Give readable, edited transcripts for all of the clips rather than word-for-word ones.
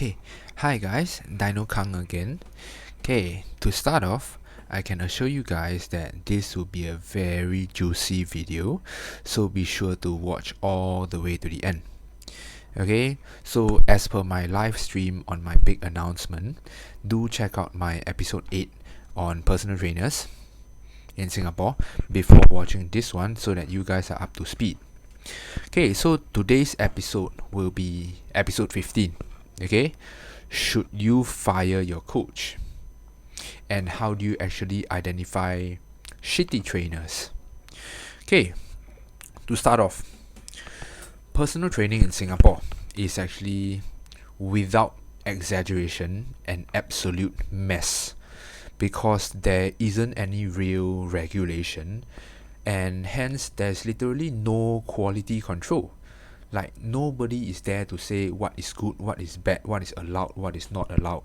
Okay, hi guys, dinokang again. Okay, to start off, I can assure you guys that this will be a very juicy video, so be sure to watch all the way to the end. Okay, so as per my live stream on my big announcement, do check out my episode 8 on personal trainers in Singapore before watching this one so that you guys are up to speed. Okay, so today's episode will be episode 15. Okay, should you fire your coach? And how do you actually identify shitty trainers? Okay, to start off, personal training in Singapore is actually, without exaggeration, an absolute mess because there isn't any real regulation, and hence there's literally no quality control. Like, nobody is there to say what is good, what is bad, what is allowed, what is not allowed.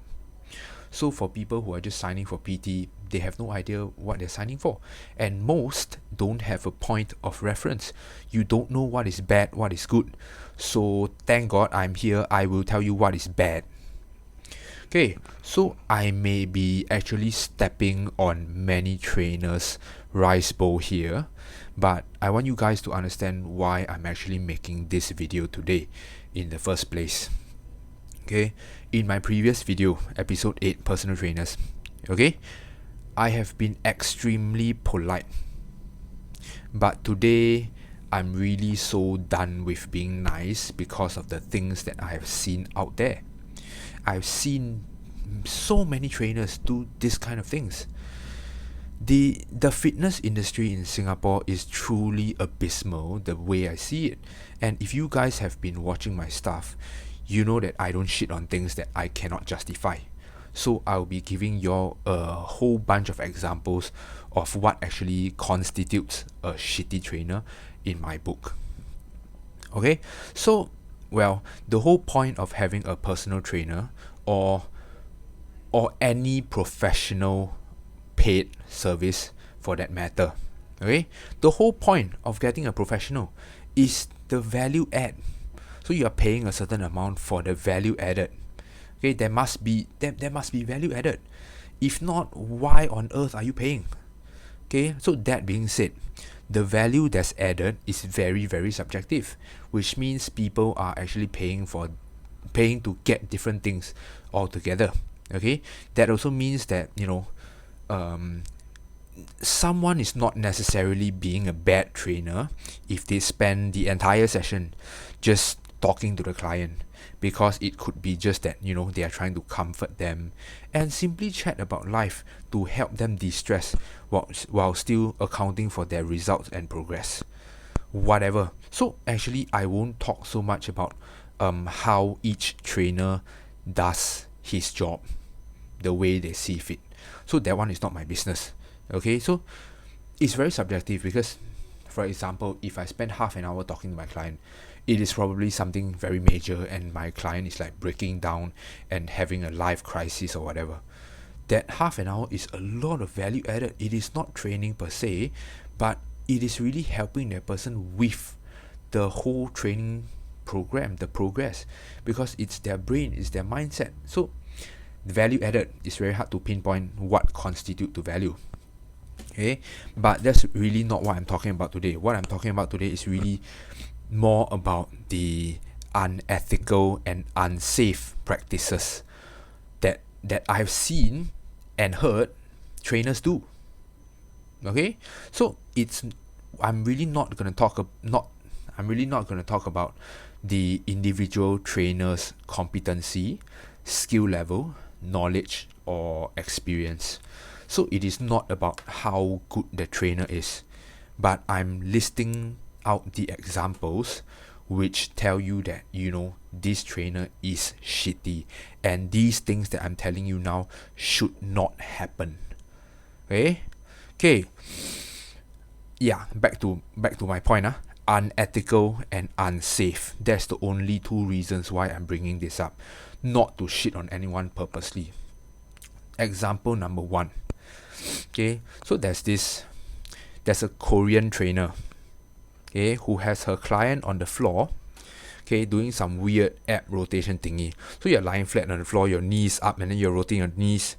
So for people who are just signing for PT, they have no idea what they're signing for. And most don't have a point of reference. You don't know what is bad, what is good. So thank God I'm here, I will tell you what is bad. Okay, so I may be actually stepping on many trainers' rice bowl here, but I want you guys to understand why I'm actually making this video today in the first place. Okay, in my previous video, episode 8, personal trainers, okay, I have been extremely polite, but today I'm really so done with being nice because of the things that I have seen out there. I've seen so many trainers do this kind of things. The fitness industry in Singapore is truly abysmal the way I see it. And if you guys have been watching my stuff, you know that I don't shit on things that I cannot justify. So I'll be giving you a whole bunch of examples of what actually constitutes a shitty trainer in my book. Okay, so well, the whole point of having a personal trainer or any professional paid service for that matter, okay, the whole point of getting a professional is the value add. So you are paying a certain amount for the value added. Okay, there must be value added. If not, why on earth are you paying? Okay, so that being said, the value that's added is very, very subjective, which means people are actually paying to get different things altogether. Okay, that also means that, someone is not necessarily being a bad trainer if they spend the entire session just talking to the client, because it could be just that, they are trying to comfort them and simply chat about life to help them de-stress while still accounting for their results and progress, whatever. So actually I won't talk so much about how each trainer does his job the way they see fit. So that one is not my business. Okay, so it's very subjective because, for example, if I spend half an hour talking to my client, it is probably something very major and my client is like breaking down and having a life crisis or whatever. That half an hour is a lot of value added. It is not training per se, but it is really helping that person with the whole training program, the progress, because it's their brain, it's their mindset. So the value added is very hard to pinpoint what constitute to value. Okay, but that's really not what I'm talking about today. What I'm talking about today is really more about the unethical and unsafe practices that I've seen and heard trainers do. Okay, so I'm really not going to talk about the individual trainer's competency, skill level, knowledge, or experience. So it is not about how good the trainer is, but I'm listing out the examples which tell you that, this trainer is shitty and these things that I'm telling you now should not happen. Okay, yeah, back to my point. Unethical and unsafe. That's the only two reasons why I'm bringing this up, not to shit on anyone purposely. Example number 1. Okay, so there's a Korean trainer, okay, who has her client on the floor, okay, doing some weird ab rotation thingy. So you're lying flat on the floor, your knees up, and then you're rotating your knees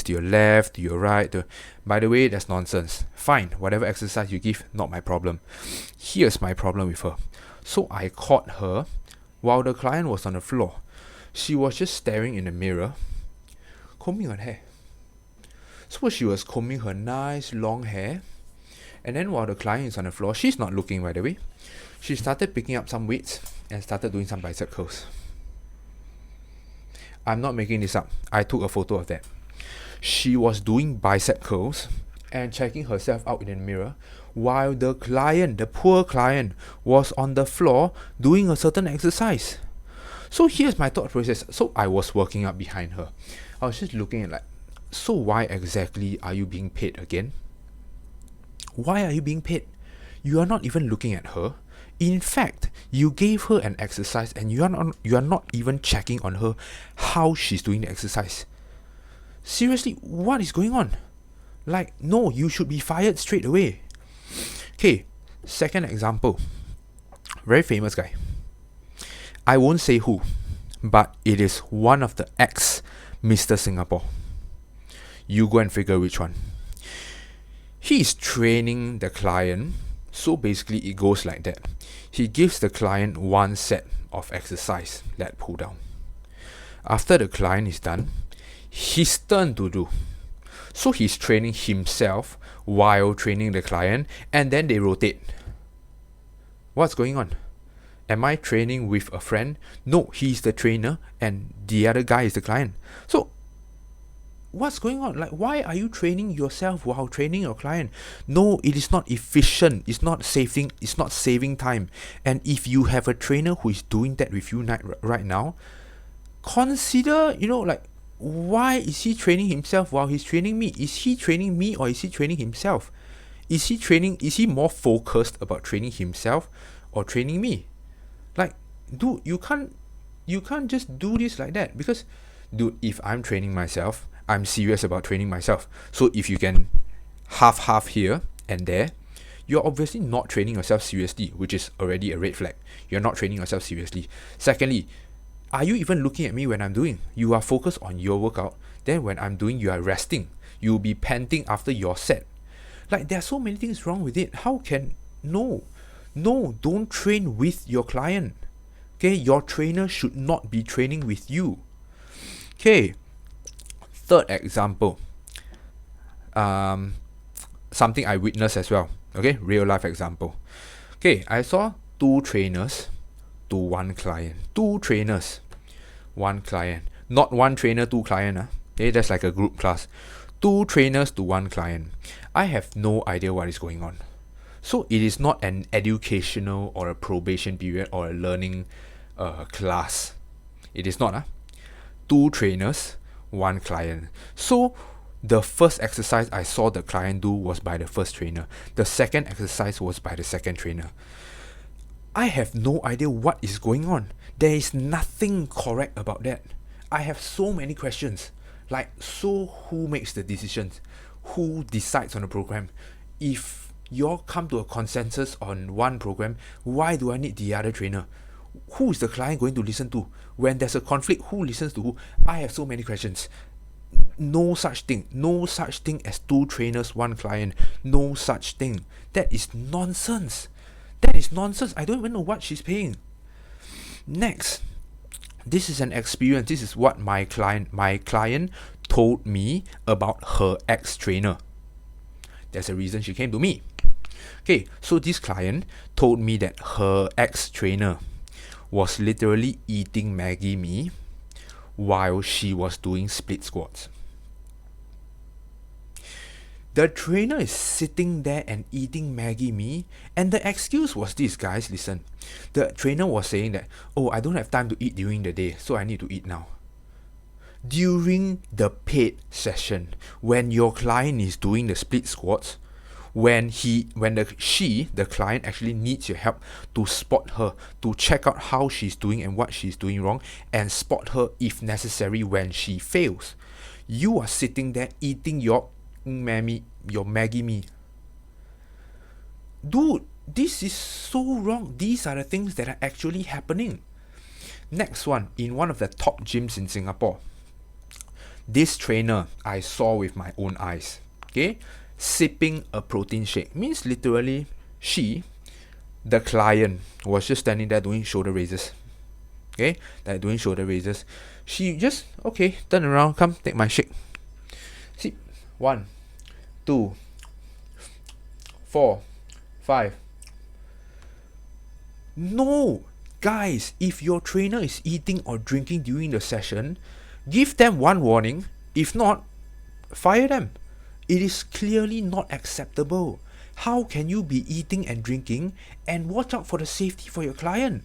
to your left, to your right. By the way, that's nonsense. Fine, whatever exercise you give, not my problem. Here's my problem with her. So I caught her while the client was on the floor. She was just staring in the mirror, combing her hair. So she was combing her nice long hair, and then while the client is on the floor, she's not looking, by the way, she started picking up some weights and started doing some bicep curls. I'm not making this up. I took a photo of that. She was doing bicep curls and checking herself out in the mirror while the client, the poor client, was on the floor doing a certain exercise. So here's my thought process. So I was working up behind her. I was just looking at like, so why exactly are you being paid again? Why are you being paid? You are not even looking at her. In fact, you gave her an exercise and you are not even checking on her how she's doing the exercise. Seriously, what is going on? Like, no, you should be fired straight away. Okay, second example. Very famous guy. I won't say who, but it is one of the ex-Mr. Singapore. You go and figure which one. He is training the client, so basically it goes like that. He gives the client one set of exercise, lat pull down. After the client is done, his turn to do. So he's training himself while training the client, and then they rotate. What's going on? Am I training with a friend? No, he's the trainer and the other guy is the client. So what's going on? Like, why are you training yourself while training your client? No, it is not efficient. It's not saving time. And if you have a trainer who is doing that with you right now, consider, like, why is he training himself while he's training me? Is he training me or is he training himself? Is he more focused about training himself or training me? Like, dude, you can't just do this like that, because, dude, if I'm training myself, I'm serious about training myself. So if you can half here and there, you're obviously not training yourself seriously, which is already a red flag. You're not training yourself seriously. Secondly, are you even looking at me when I'm doing? You are focused on your workout. Then when I'm doing, you are resting. You'll be panting after your set. Like, there are so many things wrong with it. How can... No, don't train with your client. Okay, your trainer should not be training with you. Okay, third example. Something I witnessed as well. Okay, real life example. Okay, I saw two trainers to one client. Two trainers, one client. Not one trainer, two client. Okay, that's like a group class. Two trainers to one client. I have no idea what is going on. So it is not an educational or a probation period or a learning class. It is not. Two trainers, one client. So the first exercise I saw the client do was by the first trainer. The second exercise was by the second trainer. I have no idea what is going on. There is nothing correct about that. I have so many questions. Like, so who makes the decisions? Who decides on the program? If you all come to a consensus on one program, why do I need the other trainer? Who is the client going to listen to? When there's a conflict, who listens to who? I have so many questions. No such thing. No such thing as two trainers, one client. No such thing. That is nonsense. That is nonsense. I don't even know what she's paying. Next, this is an experience. This is what my client told me about her ex-trainer. There's a reason she came to me. Okay, so this client told me that her ex-trainer was literally eating Maggi mee while she was doing split squats. The trainer is sitting there and eating Maggi mee, and the excuse was this, guys, listen. The trainer was saying that, oh, I don't have time to eat during the day, so I need to eat now. During the paid session, when your client is doing the split squats, when the client actually needs your help to spot her, to check out how she's doing and what she's doing wrong, and spot her if necessary when she fails, you are sitting there eating your Maggi mee. Dude, This is so wrong. These are the things that are actually happening. Next one, in one of the top gyms in Singapore, this trainer I saw with my own eyes, okay, sipping a protein shake. Means literally the client, was just standing there doing shoulder raises. Okay, like doing shoulder raises. She just, okay, turn around, come take my shake. See, 1, 2, 4, 5. No, guys, if your trainer is eating or drinking during the session, give them one warning. If not, fire them. It is clearly not acceptable. How can you be eating and drinking and watch out for the safety for your client?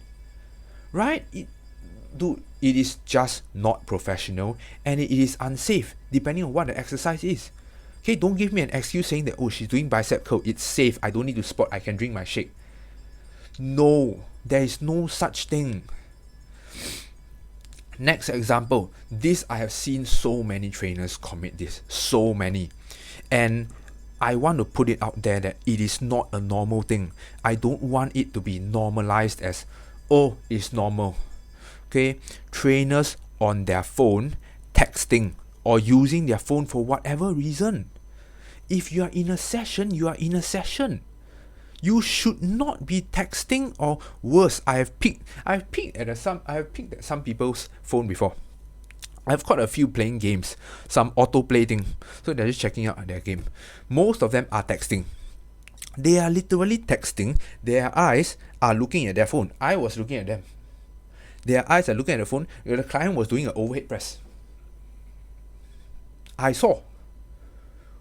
Right? Dude, it is just not professional and it is unsafe depending on what the exercise is. Okay, don't give me an excuse saying that, oh, she's doing bicep curl, it's safe, I don't need to spot, I can drink my shake. No, there is no such thing. Next example, this I have seen so many trainers commit this, so many. And I want to put it out there that it is not a normal thing. I don't want it to be normalized as, oh, it's normal. Okay, trainers on their phone texting or using their phone for whatever reason. If you are in a session, you are in a session. You should not be texting, or worse, I have peeked at some people's phone before. I've caught a few playing games, some autoplay thing. So they're just checking out their game. Most of them are texting. They are literally texting. Their eyes are looking at their phone. I was looking at them. Their eyes are looking at the phone. The client was doing an overhead press. I saw.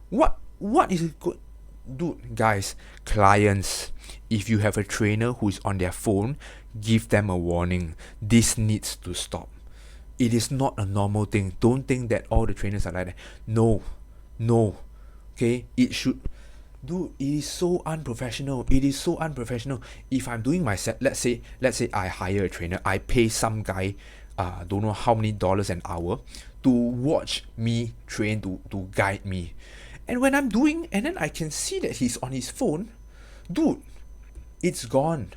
What is it good? Dude, guys, clients, if you have a trainer who is on their phone, give them a warning. This needs to stop. It is not a normal thing. Don't think that all the trainers are like that. No. Okay, it should. Dude, it is so unprofessional. It is so unprofessional. If I'm doing my set, let's say I hire a trainer, I pay some guy, don't know how many dollars an hour to watch me train, to guide me. And when I'm doing, and then I can see that he's on his phone, dude, it's gone.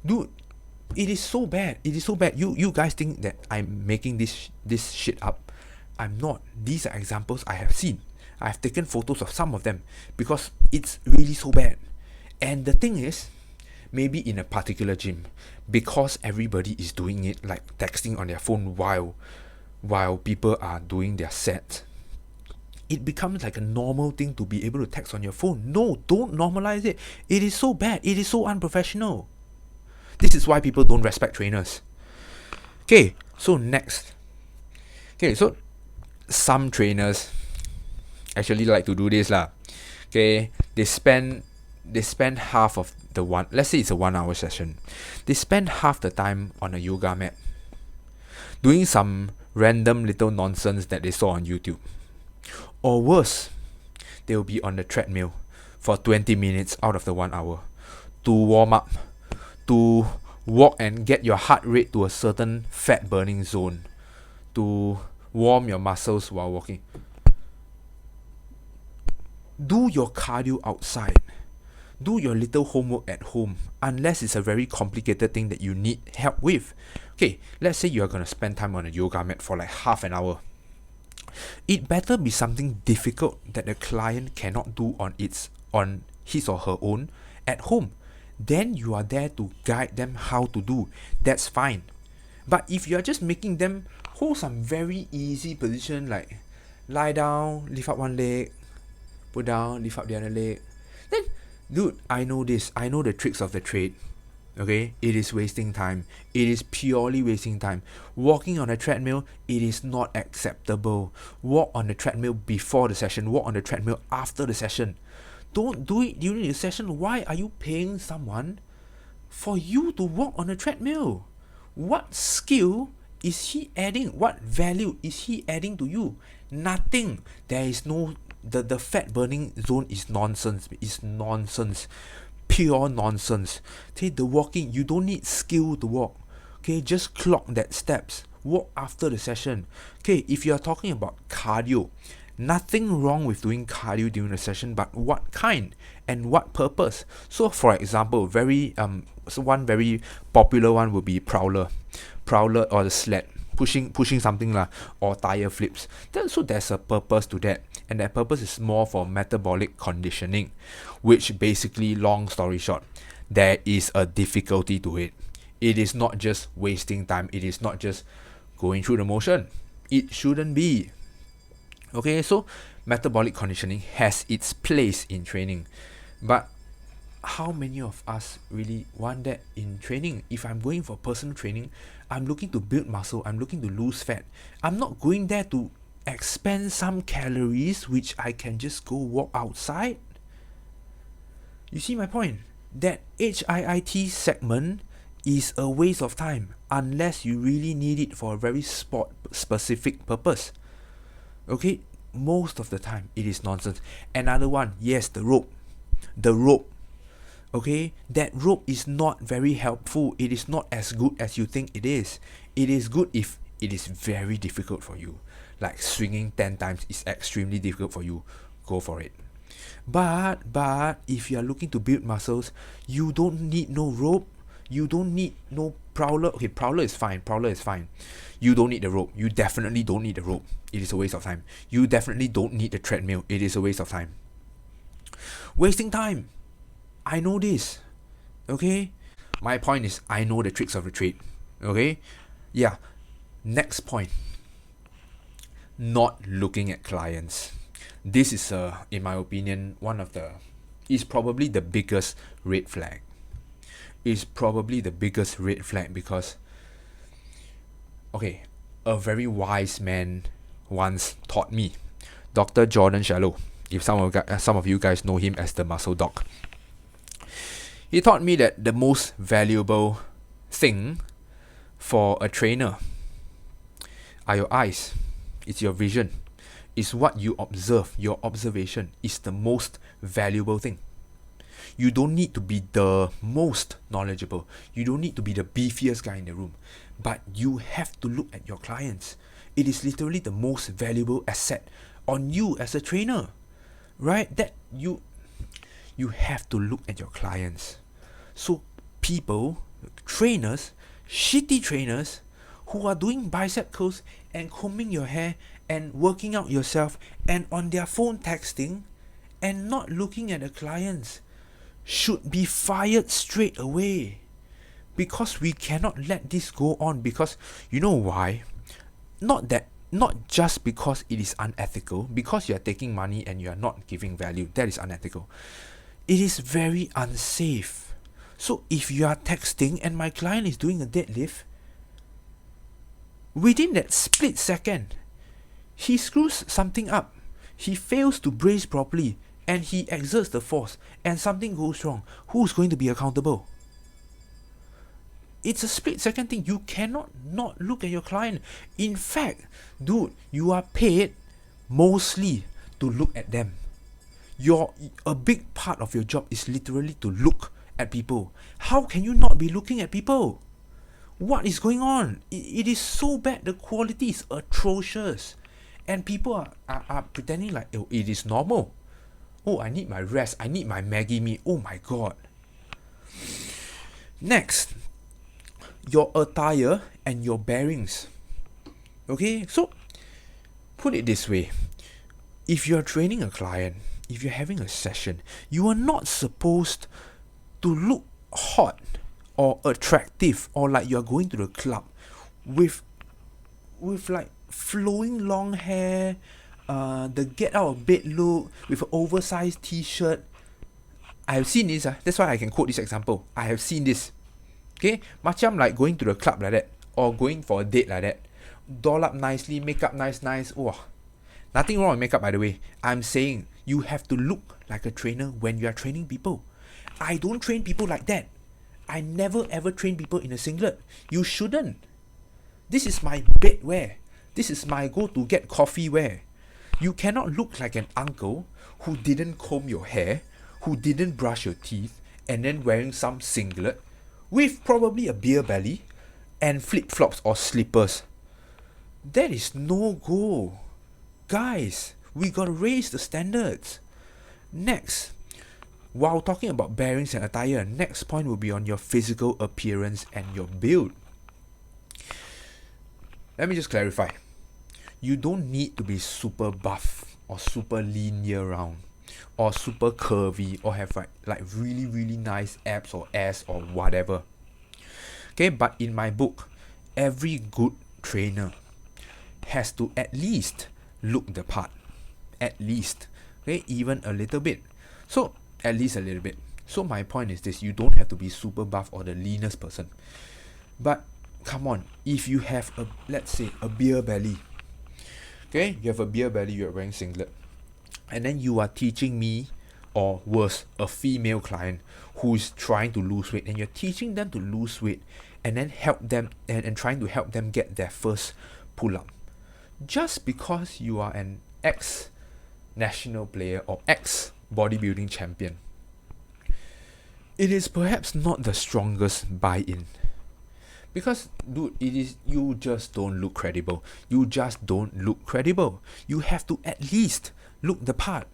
Dude, it is so bad. It is so bad. You guys think that I'm making this shit up. I'm not. These are examples I have seen. I've taken photos of some of them because it's really so bad. And the thing is, maybe in a particular gym, because everybody is doing it, like texting on their phone while people are doing their sets, it becomes like a normal thing to be able to text on your phone. No, don't normalize it. It is so bad. It is so unprofessional. This is why people don't respect trainers. Okay, so next. Okay, so some trainers actually like to do this lah. Okay, they spend half of the one, let's say it's a 1 hour session, they spend half the time on a yoga mat doing some random little nonsense that they saw on YouTube. Or worse, they will be on the treadmill for 20 minutes out of the 1 hour to warm up, to walk and get your heart rate to a certain fat burning zone, to warm your muscles while walking. Do your cardio outside. Do your little homework at home, unless it's a very complicated thing that you need help with. Okay, let's say you are going to spend time on a yoga mat for like half an hour. It better be something difficult that the client cannot do on his or her own at home. Then you are there to guide them how to do. That's fine. But if you are just making them hold some very easy position like lie down, lift up one leg, put down, lift up the other leg, then, dude, I know this. I know the tricks of the trade. Okay, it is wasting time. It is purely wasting time. Walking on a treadmill, it is not acceptable. Walk on the treadmill before the session. Walk on the treadmill after the session. Don't do it during the session. Why are you paying someone for you to walk on a treadmill? What skill is he adding? What value is he adding to you? Nothing. There is no. The fat burning zone is nonsense. It's nonsense. Pure nonsense. Okay, the walking, you don't need skill to walk. Okay, just clock that steps. Walk after the session. Okay, if you are talking about cardio, Nothing wrong with doing cardio during the session, but what kind and what purpose? So for example, one very popular one would be prowler or the sled, pushing something lah, or tire flips. So there's a purpose to that, and that purpose is more for metabolic conditioning, which basically, long story short, there is a difficulty to it. It is not just wasting time. It is not just going through the motion. It shouldn't be. Okay, so metabolic conditioning has its place in training, but how many of us really want that in training? If I'm going for personal training, I'm looking to build muscle, I'm looking to lose fat. I'm not going there to expend some calories which I can just go walk outside. You see my point? That HIIT segment is a waste of time unless you really need it for a very sport-specific purpose. Okay, most of the time it is nonsense. Another one, yes, the rope. Okay, that rope is not very helpful. It is not as good as you think it is. It is good if it is very difficult for you. Like swinging 10 times is extremely difficult for you. Go for it. But if you are looking to build muscles, you don't need no rope. You don't need no prowler. Okay, prowler is fine. You don't need the rope. You definitely don't need the rope. It is a waste of time. You definitely don't need the treadmill. It is a waste of time. Wasting time. I know this. Okay? My point is, I know the tricks of the trade. Okay? Yeah. Next point. Not looking at clients. This is, in my opinion, is probably the biggest red flag. Because, okay, a very wise man once taught me, Dr. Jordan Shallow, if some of you guys know him as the muscle doc. He taught me that the most valuable thing for a trainer are your eyes. It's your vision. It's what you observe. Your observation is the most valuable thing. You don't need to be the most knowledgeable. You don't need to be the beefiest guy in the room. But you have to look at your clients. It is literally the most valuable asset on you as a trainer. Right? That you have to look at your clients. So people, trainers, shitty trainers who are doing bicep curls and combing your hair and working out yourself and on their phone texting and not looking at the clients should be fired straight away. Because we cannot let this go on. Because you know why? Not just because it is unethical, because you are taking money and you are not giving value. That is unethical. It is very unsafe. So if you are texting and my client is doing a deadlift, within that split second, he screws something up. He fails to brace properly and he exerts the force and something goes wrong. Who's going to be accountable? It's a split second thing. You cannot not look at your client. In fact, dude, you are paid mostly to look at them. A big part of your job is literally to look at people. How can you not be looking at people? What is going on? It is so bad. The quality is atrocious. And people are pretending like, oh, it is normal. Oh, I need my rest. I need my Maggi mee. Oh my god. Next, your attire and your bearings. Okay, so put it this way. If you're training a client, if you're having a session, you are not supposed to look hot or attractive or like you're going to the club with like flowing long hair, the get out of bed look, with an oversized t-shirt. I have seen this, that's why I can quote this example. I have seen this. Okay, macam like going to the club like that, or going for a date like that. Doll up nicely, makeup nice. Oh, nothing wrong with makeup, by the way. I'm saying you have to look like a trainer when you are training people. I don't train people like that. I never ever train people in a singlet. You shouldn't. This is my bed wear. This is my go to get coffee wear. You cannot look like an uncle who didn't comb your hair, who didn't brush your teeth, and then wearing some singlet with probably a beer belly and flip-flops or slippers. That is no go. Guys, We got to raise the standards. Next, while talking about bearings and attire, next point will be on your physical appearance and your build. Let me just clarify. You don't need to be super buff or super lean year round or super curvy or have like really really nice abs or ass or whatever. Okay, but in my book, every good trainer has to at least look the part. At least. Okay, even a little bit. So at least a little bit. So my point is this: you don't have to be super buff or the leanest person. But come on, if you have let's say a beer belly. Okay, you have a beer belly, you're wearing singlet, and then you are teaching me, or worse, a female client who's trying to lose weight, and you're teaching them to lose weight and then help them and trying to help them get their first pull-up. Just because you are an ex-national player or ex-bodybuilding champion, it is perhaps not the strongest buy-in. Because, dude, you just don't look credible. You just don't look credible. You have to at least look the part.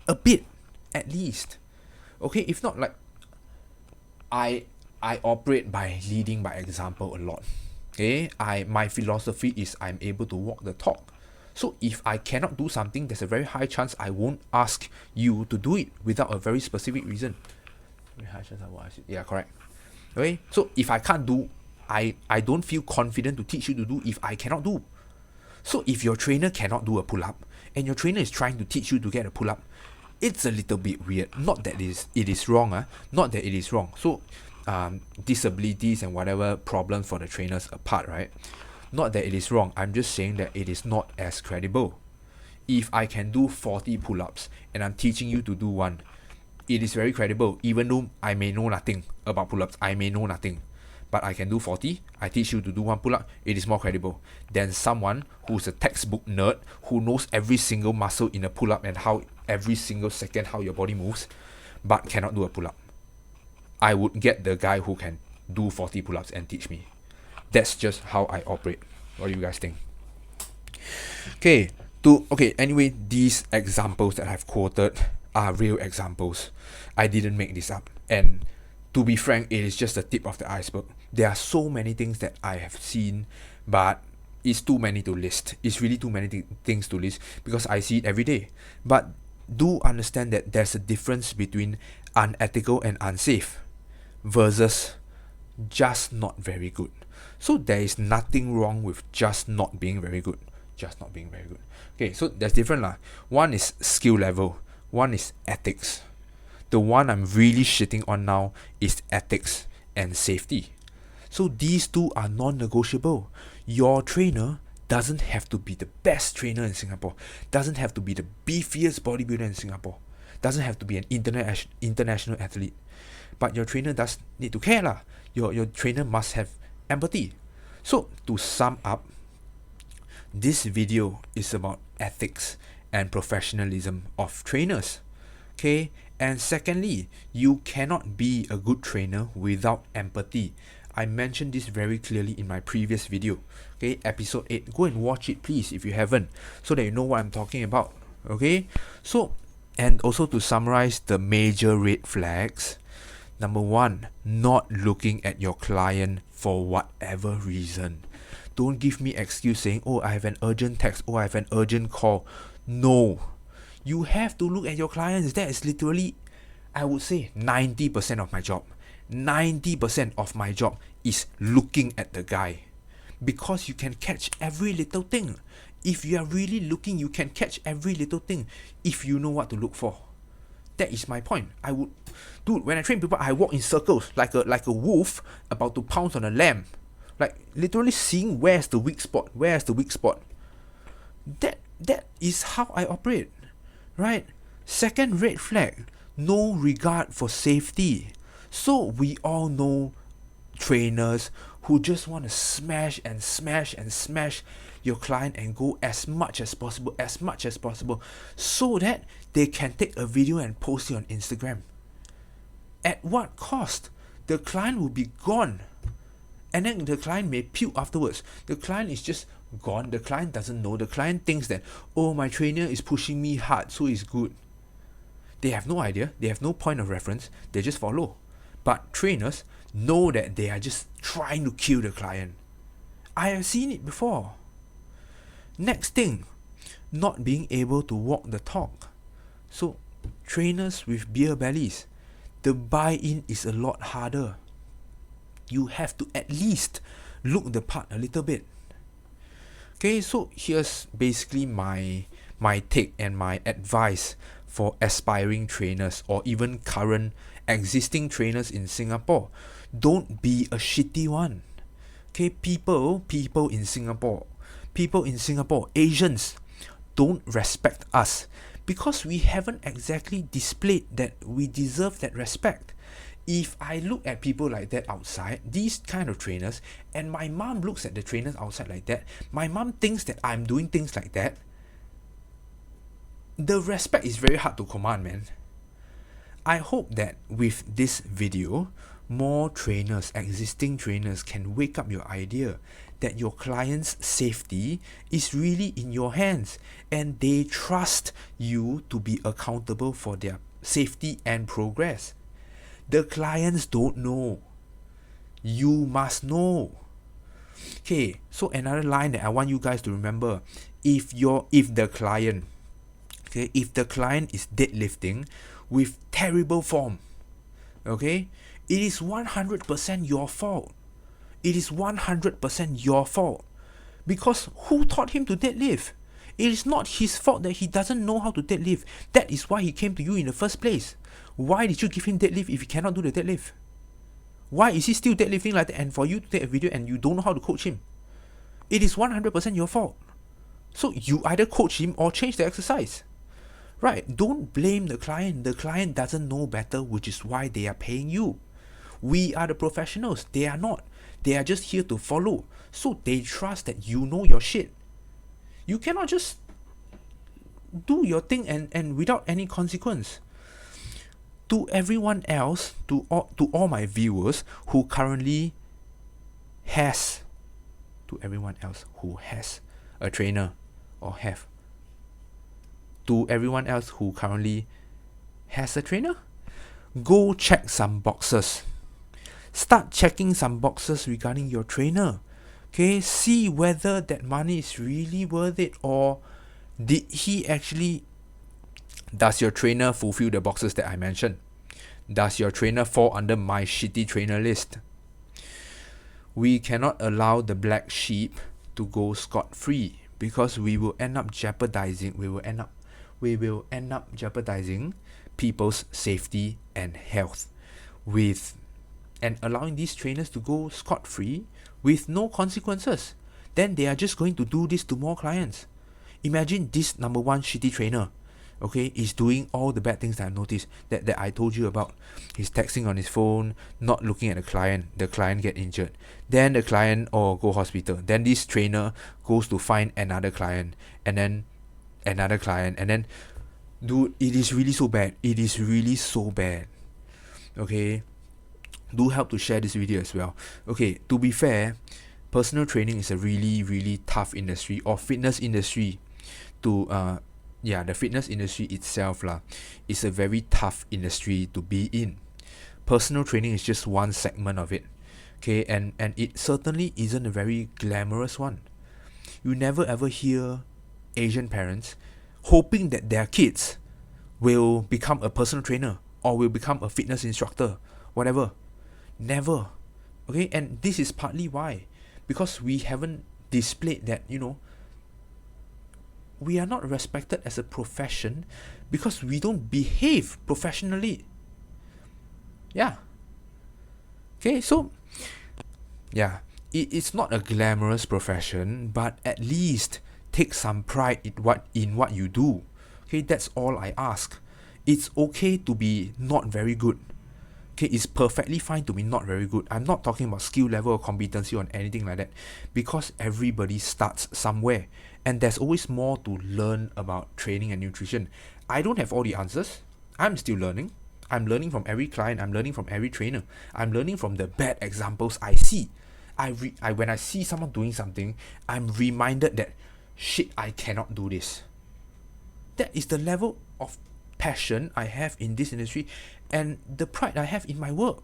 A bit, at least. Okay, if not, like, I operate by leading by example a lot. Okay, my philosophy is I'm able to walk the talk. So if I cannot do something, there's a very high chance I won't ask you to do it without a very specific reason. Very high chance I won't ask you. Yeah, correct. Okay, so if I can't do, I don't feel confident to teach you to do if I cannot do. So if your trainer cannot do a pull-up and your trainer is trying to teach you to get a pull-up, it's a little bit weird. Not that it is wrong. Not that it is wrong. So disabilities and whatever problems for the trainers apart, right? Not that it is wrong. I'm just saying that it is not as credible. If I can do 40 pull-ups and I'm teaching you to do one, it is very credible. Even though I may know nothing about pull-ups, I may know nothing, but I can do 40, I teach you to do one pull-up, it is more credible than someone who's a textbook nerd who knows every single muscle in a pull-up and how every single second how your body moves, but cannot do a pull-up. I would get the guy who can do 40 pull-ups and teach me. That's just how I operate. What do you guys think? Anyway, these examples that I've quoted are real examples. I didn't make this up. And to be frank, it is just the tip of the iceberg. There are so many things that I have seen, but it's too many to list. It's really too many things to list because I see it every day. But do understand that there's a difference between unethical and unsafe versus just not very good. So there is nothing wrong with just not being very good. Just not being very good. Okay, so there's different lah. One is skill level. One is ethics. The one I'm really shitting on now is ethics and safety. So these two are non-negotiable. Your trainer doesn't have to be the best trainer in Singapore. Doesn't have to be the beefiest bodybuilder in Singapore. Doesn't have to be an international athlete. But your trainer does need to care lah. Your trainer must have empathy. So to sum up, this video is about ethics and professionalism of trainers. Okay, and secondly, you cannot be a good trainer without empathy. I mentioned this very clearly in my previous video. Okay, episode 8. Go and watch it please if you haven't, so that you know what I'm talking about. Okay, so, and also to summarize the major red flags. Number 1, not looking at your client for whatever reason. Don't give me excuse saying, oh, I have an urgent text, oh, I have an urgent call. No, you have to look at your clients. That is literally, I would say, 90% of my job. 90% of my job is looking at the guy, because you can catch every little thing. If you are really looking, you can catch every little thing if you know what to look for. That is my point. Dude, when I train people, I walk in circles like a wolf about to pounce on a lamb. Like literally seeing where's the weak spot. That is how I operate, right? Second red flag, no regard for safety. So we all know trainers who just want to smash your client and go as much as possible, so that they can take a video and post it on Instagram. At what cost? The client will be gone. And then the client may puke afterwards. The client is just gone. The client doesn't know. The client thinks that, oh, my trainer is pushing me hard, so it's good. They have no idea. They have no point of reference. They just follow. But trainers know that they are just trying to kill the client. I have seen it before. Next thing, not being able to walk the talk. So trainers with beer bellies, the buy-in is a lot harder. You have to at least look the part a little bit. Okay, so here's basically my take and my advice for aspiring trainers or even current existing trainers in Singapore. Don't be a shitty one. Okay, people in Singapore, Asians, don't respect us because we haven't exactly displayed that we deserve that respect. If I look at people like that outside, these kind of trainers, and my mom looks at the trainers outside like that, my mom thinks that I'm doing things like that, the respect is very hard to command, man. I hope that with this video, more trainers, existing trainers, can wake up your idea that your client's safety is really in your hands and they trust you to be accountable for their safety and progress. The clients don't know. You must know. Okay, so another line that I want you guys to remember, if the client is deadlifting with terrible form, okay, it is 100% your fault. It is 100% your fault. Because who taught him to deadlift? It is not his fault that he doesn't know how to deadlift. That is why he came to you in the first place. Why did you give him deadlift if he cannot do the deadlift? Why is he still deadlifting like that and for you to take a video and you don't know how to coach him? It is 100% your fault. So you either coach him or change the exercise. Right? Don't blame the client. The client doesn't know better, which is why they are paying you. We are the professionals. They are not. They are just here to follow. So they trust that you know your shit. You cannot just do your thing and without any consequence. To everyone else, to all my viewers who currently has, to everyone else who has a trainer or have, to everyone else who currently has a trainer, go check some boxes. Start checking some boxes regarding your trainer. Okay, see whether that money is really worth it, or does your trainer fulfill the boxes that I mentioned? Does your trainer fall under my shitty trainer list? We cannot allow the black sheep to go scot-free because we will end up jeopardizing people's safety and health and allowing these trainers to go scot-free with no consequences. Then they are just going to do this to more clients. Imagine this number one shitty trainer, okay, is doing all the bad things that I noticed, that I told you about. He's texting on his phone, not looking at the client get injured. Then the client go hospital. Then this trainer goes to find another client, and then another client, and then, dude, it is really so bad. It is really so bad. Okay, do help to share this video as well. Okay, to be fair, personal training is a really, really tough industry, or fitness industry. The fitness industry itself is a very tough industry to be in. Personal training is just one segment of it. Okay, and it certainly isn't a very glamorous one. You never ever hear Asian parents hoping that their kids will become a personal trainer or will become a fitness instructor, whatever. Never. Okay, and this is partly why, because we haven't displayed that, we are not respected as a profession because we don't behave professionally. Yeah. Okay, so it's not a glamorous profession, but at least take some pride in what you do. Okay, that's all I ask. It's okay to be not very good. Okay, it's perfectly fine to be not very good. I'm not talking about skill level or competency or anything like that, because everybody starts somewhere and there's always more to learn about training and nutrition. I don't have all the answers. I'm still learning. I'm learning from every client. I'm learning from every trainer. I'm learning from the bad examples I see. when I see someone doing something, I'm reminded that shit, I cannot do this. That is the level of passion I have in this industry and the pride I have in my work.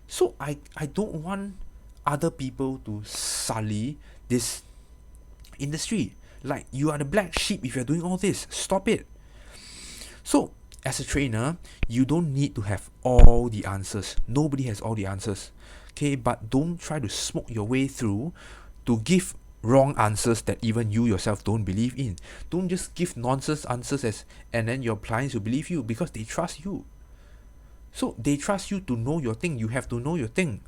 So I don't want other people to sully this industry. Like, you are the black sheep if you're doing all this. Stop it. So as a trainer, you don't need to have all the answers. Nobody has all the answers. Okay, but don't try to smoke your way through to give wrong answers that even you yourself don't believe in. Don't just give nonsense answers and then your clients will believe you because they trust you. So they trust you to know your thing. You have to know your thing.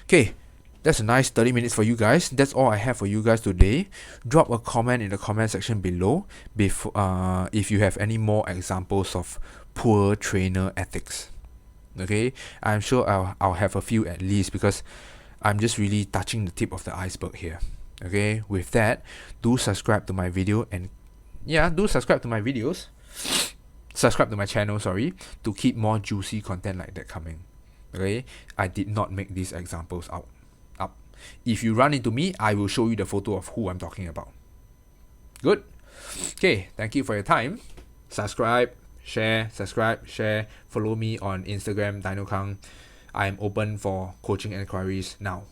Okay, that's a nice 30 minutes for you guys. That's all I have for you guys today. Drop a comment in the comment section below if you have any more examples of poor trainer ethics. Okay, I'm sure I'll have a few at least, because I'm just really touching the tip of the iceberg here. Okay, with that, do subscribe to my video, and do subscribe to my videos. Subscribe to my channel, sorry, to keep more juicy content like that coming. Okay, I did not make these examples up. If you run into me, I will show you the photo of who I'm talking about. Good. Okay, thank you for your time. Subscribe, share. Follow me on Instagram, dinokang. I am open for coaching inquiries now.